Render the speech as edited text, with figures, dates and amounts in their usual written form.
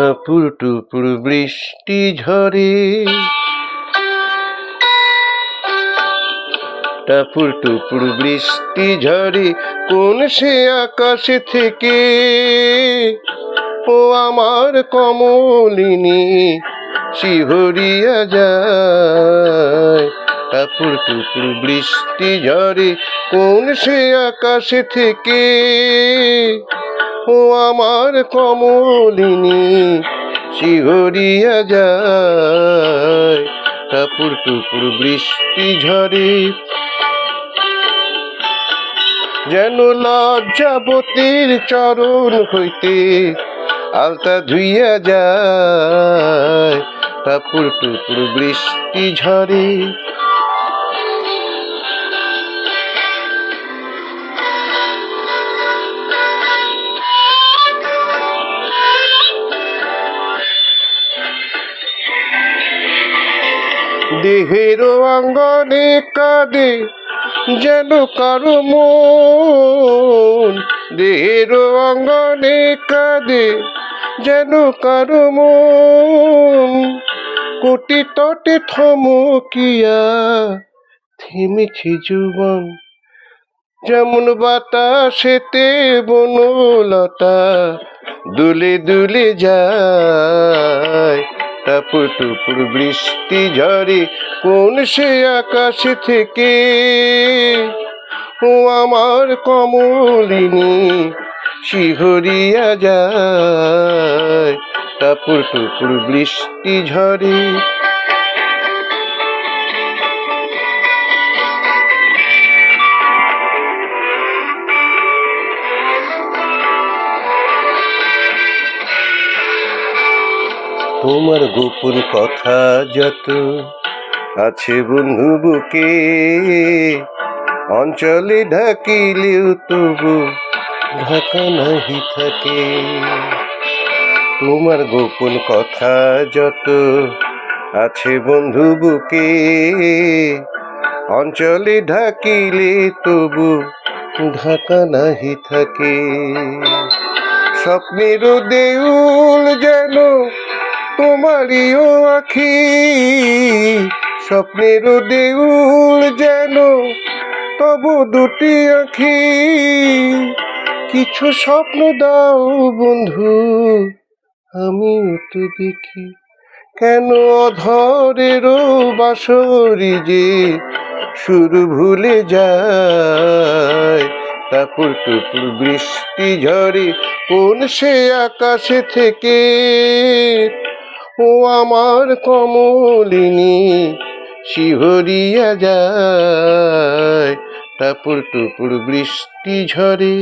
টাপুর টুপুর বৃষ্টি ঝরে, টাপুর টুপুর বৃষ্টি ঝরে কোন সে আকাশে থেকে, ও আমার কমলিনী শিহরিয়া যায়। টাপুর টুপুর বৃষ্টি ঝরে কোন সে আকাশে থেকে, ও আমার কমলিনী শিহরিয়া যায়। টাপুর টুপুর বৃষ্টি ঝরে যেন লজ্জাবতীর চরণ হইতে আলতা ধুইয়া যায়। টাপুর টুপুর বৃষ্টি ঝরে দেহের অঙ্গনে কাঁদে যেন কারো মন, দেহের অঙ্গনে কাঁদে যেন কারো মন, কোটি তটে থমকিয়া থেমেছে যৌবন, যেমন বাতাসেতে বনলতা দুলে দুলে যায়। টাপুর টুপুর বৃষ্টি ঝরে কোন সে আকাশে থেকে, ও আমার কমলিনী শিহরিয়া যায়। টাপুর টুপুর বৃষ্টি ঝরে তোমার গোপন কথা যত আছে বন্ধু বুকে, অঞ্চলে ঢাকিলেও তবু ঢাকা নাহি থাকে। তোমার গোপন কথা যত আছে বন্ধু বুকে, অঞ্চলে ঢাকিলে তবু ঢাকা নাহি থাকে। স্বপ্নের দেউল যেন তোমারিও আখি, স্বপ্নের দেউল যেন তবু দুটি আখি। কিছু স্বপ্ন দাও বন্ধু আমিও তো দেখি, কেন অধরের বাঁশরি যে সুর ভুলে যায়। টাপুর টুপুর বৃষ্টি ঝরে কোন সে আকাশে থেকে, ও আমার কমলিনী শিহরিয়া যায়। টাপুর টুপুর বৃষ্টি ঝরে।